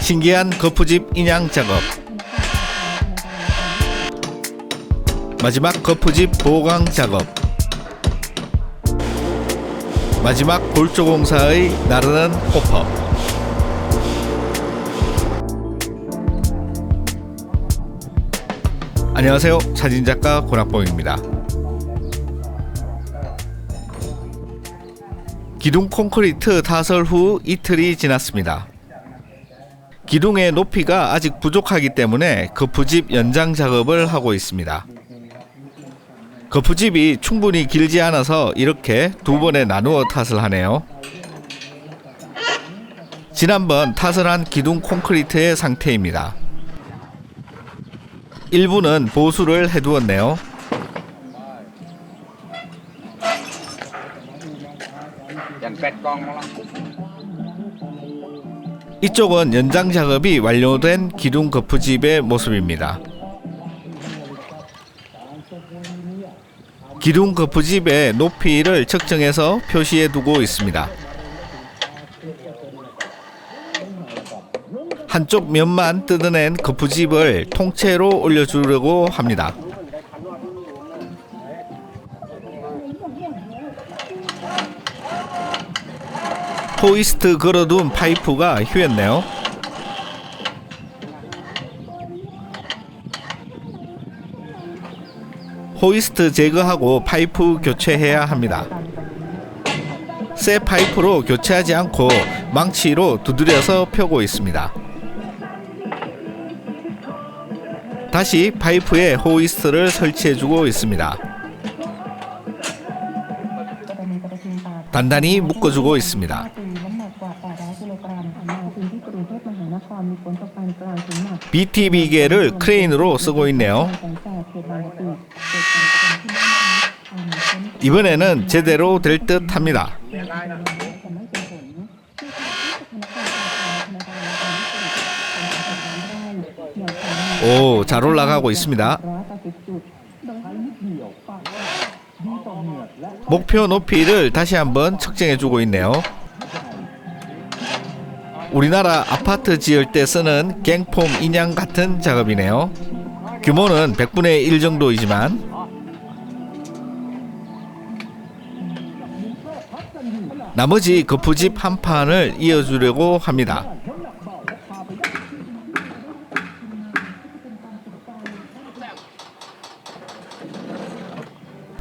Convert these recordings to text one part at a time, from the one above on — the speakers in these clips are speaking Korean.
신기한 거푸집 인양 작업. 마지막 거푸집 보강 작업. 마지막 골조공사의 나르는 호퍼. 안녕하세요. 사진작가 권학봉입니다. 기둥 콘크리트 타설 후 이틀이 지났습니다. 기둥의 높이가 아직 부족하기 때문에 거푸집 연장 작업을 하고 있습니다. 거푸집이 충분히 길지 않아서 이렇게 두 번에 나누어 탓을 하네요. 지난번 타설한 기둥 콘크리트의 상태입니다. 일부는 보수를 해두었네요. 이쪽은 연장 작업이 완료된 기둥 거푸집의 모습입니다. 기둥 거푸집의 높이를 측정해서 표시해 두고 있습니다. 한쪽 면만 뜯어낸 거푸집을 통째로 올려주려고 합니다. 호이스트 걸어둔 파이프가 휘었네요. 호이스트 제거하고 파이프 교체해야 합니다. 새 파이프로 교체하지 않고 망치로 두드려서 펴고 있습니다. 다시 파이프에 호이스트를 설치해주고 있습니다. 단단히 묶어주고 있습니다. BTB계를 크레인으로 쓰고 있네요. 이번에는 제대로 될 듯 합니다. 오, 잘 올라가고 있습니다. 목표 높이를 다시 한번 측정해주고 있네요. 우리나라 아파트 지을 때 쓰는 갱폼 인양 같은 작업이네요. 규모는 100분의 1 정도이지만 나머지 거푸집 한 판을 이어주려고 합니다.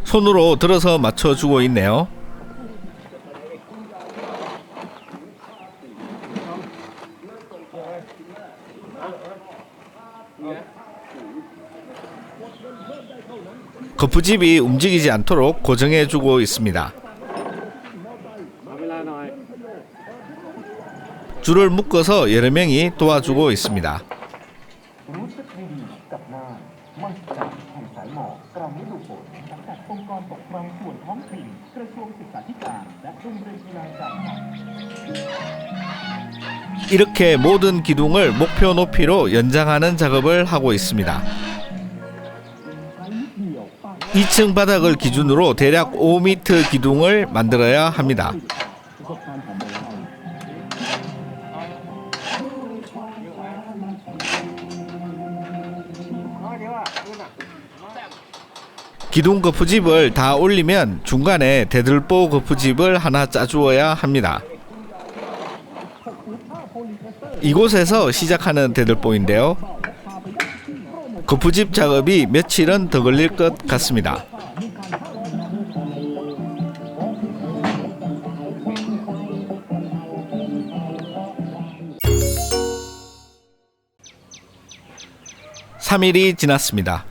손으로 들어서 맞춰주고 있네요. 거푸집이 움직이지 않도록 고정해주고 있습니다. 줄을 묶어서 여러 명이 도와주고 있습니다. 이렇게 모든 기둥을 목표 높이로 연장하는 작업을 하고 있습니다. 2층 바닥을 기준으로 대략 5m 기둥을 만들어야 합니다. 기둥 거푸집을 다 올리면 중간에 대들보 거푸집을 하나 짜주어야 합니다. 이곳에서 시작하는 대들보인데요. 거푸집 작업이 며칠은 더 걸릴 것 같습니다. (3일이) 지났습니다.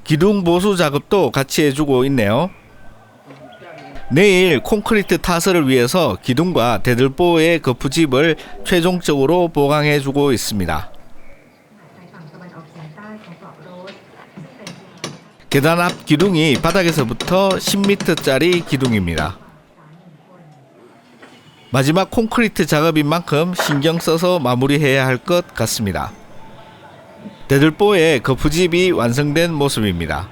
기둥 보수 작업도 같이 해주고 있네요. 내일 콘크리트 타설을 위해서 기둥과 대들보의 거푸집을 최종적으로 보강해주고 있습니다. 계단 앞 기둥이 바닥에서부터 10m짜리 기둥입니다. 마지막 콘크리트 작업인 만큼 신경 써서 마무리해야 할 것 같습니다. 대들보의 거푸집이 완성된 모습입니다.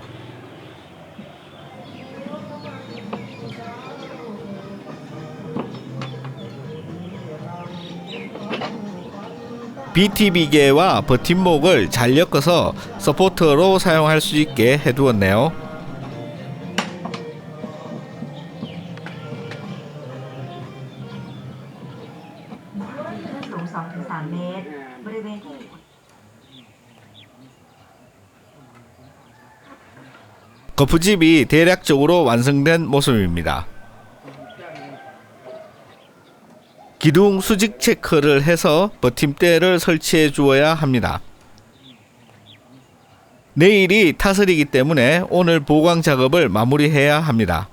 BT 비계와 버팀목을 잘 엮어서 서포터로 사용할 수 있게 해두었네요. 거푸집이 대략적으로 완성된 모습입니다. 기둥 수직 체크를 해서 버팀대를 설치해 주어야 합니다. 내일이 타설이기 때문에 오늘 보강 작업을 마무리해야 합니다.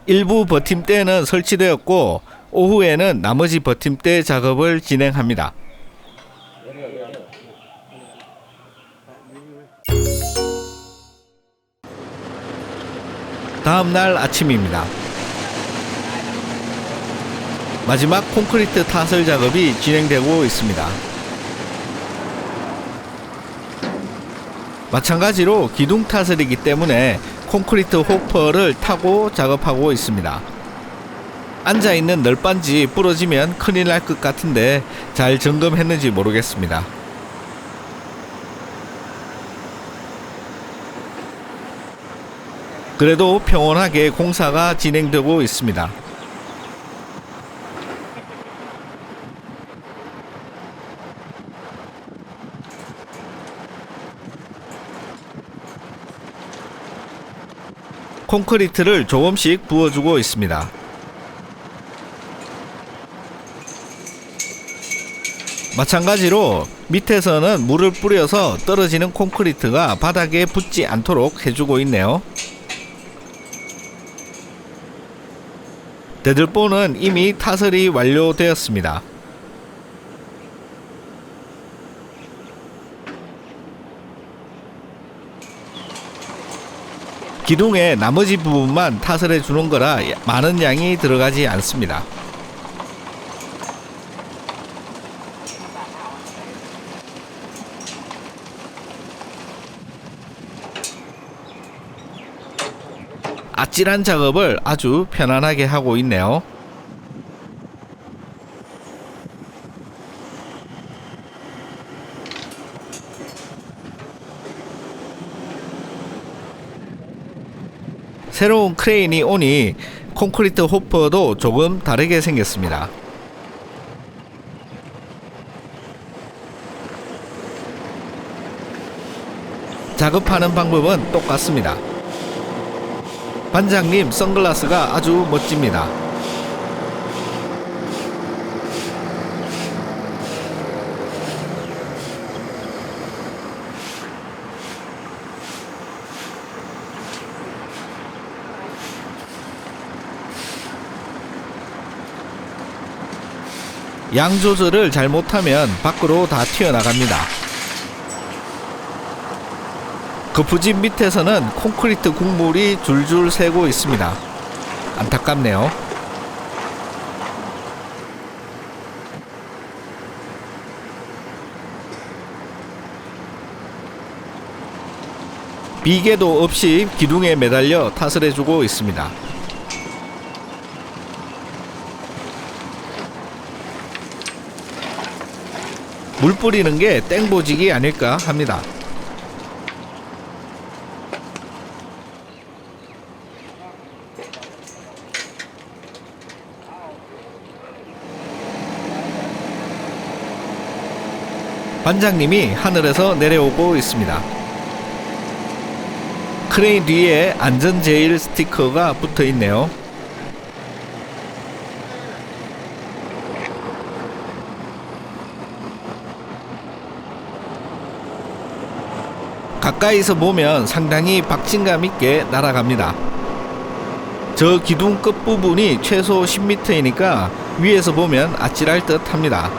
일부 버팀대는 설치되었고 오후에는 나머지 버팀대 작업을 진행합니다. 다음날 아침입니다. 마지막 콘크리트 타설 작업이 진행되고 있습니다. 마찬가지로 기둥 타설이기 때문에 콘크리트 호퍼를 타고 작업하고 있습니다. 앉아있는 널빤지 부러지면 큰일 날 것 같은데 잘 점검했는지 모르겠습니다. 그래도 평온하게 공사가 진행되고 있습니다. 콘크리트를 조금씩 부어주고 있습니다. 마찬가지로 밑에서는 물을 뿌려서 떨어지는 콘크리트가 바닥에 붙지 않도록 해주고 있네요. 대들보는 이미 타설이 완료되었습니다. 기둥의 나머지 부분만 타설해 주는 거라 많은 양이 들어가지 않습니다. 아찔한 작업을 아주 편안하게 하고 있네요. 새로운 크레인이 오니 콘크리트 호퍼도 조금 다르게 생겼습니다. 작업하는 방법은 똑같습니다. 반장님 선글라스가 아주 멋집니다. 양 조절을 잘못하면 밖으로 다 튀어나갑니다. 거푸집 밑에서는 콘크리트 국물이 줄줄 새고 있습니다. 안타깝네요. 비계도 없이 기둥에 매달려 타설해주고 있습니다. 물 뿌리는 게 땡보직이 아닐까 합니다. 반장님이 하늘에서 내려오고 있습니다. 크레인 뒤에 안전제일 스티커가 붙어 있네요. 가까이서 보면 상당히 박진감 있게 날아갑니다. 저 기둥 끝부분이 최소 10m이니까 위에서 보면 아찔할 듯 합니다.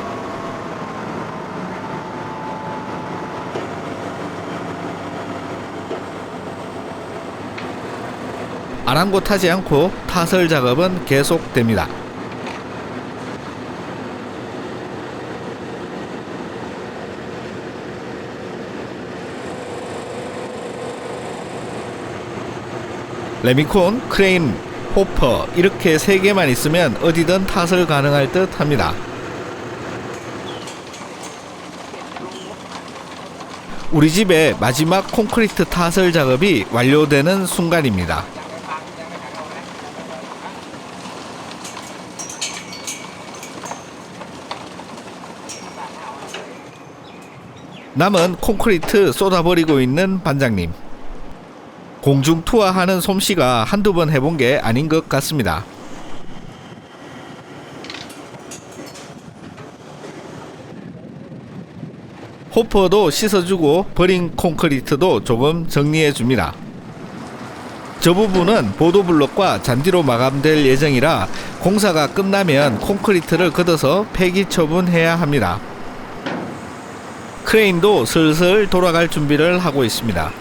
아랑곳하지 않고 타설 작업은 계속됩니다. 레미콘 크레인 호퍼 이렇게 3개만 있으면 어디든 타설 가능할 듯 합니다. 우리 집의 마지막 콘크리트 타설 작업이 완료되는 순간입니다. 남은 콘크리트 쏟아버리고 있는 반장님. 공중 투하하는 솜씨가 한두 번 해본 게 아닌 것 같습니다. 호퍼도 씻어주고 버린 콘크리트도 조금 정리해줍니다. 저 부분은 보도블럭과 잔디로 마감될 예정이라 공사가 끝나면 콘크리트를 걷어서 폐기 처분해야 합니다. 크레인도 슬슬 돌아갈 준비를 하고 있습니다.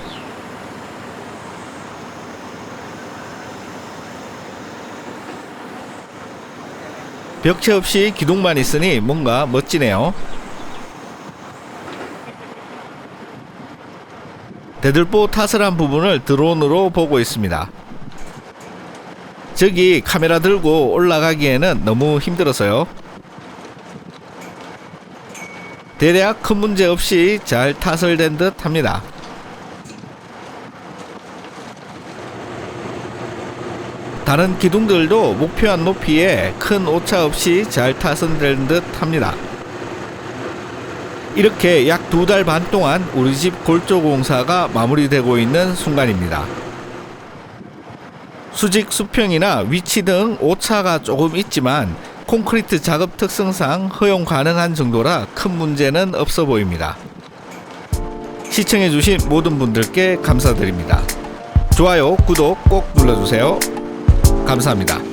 벽체 없이 기둥만 있으니 뭔가 멋지네요. 대들보 타설한 부분을 드론으로 보고 있습니다. 저기 카메라 들고 올라가기에는 너무 힘들어서요. 대략 큰 문제 없이 잘 타설된 듯 합니다. 다른 기둥들도 목표한 높이에 큰 오차 없이 잘 타선된 듯 합니다. 이렇게 약 2달 반 동안 우리 집 골조 공사가 마무리되고 있는 순간입니다. 수직 수평이나 위치 등 오차가 조금 있지만 콘크리트 작업 특성상 허용 가능한 정도라 큰 문제는 없어 보입니다. 시청해주신 모든 분들께 감사드립니다. 좋아요, 구독 꼭 눌러주세요. 감사합니다.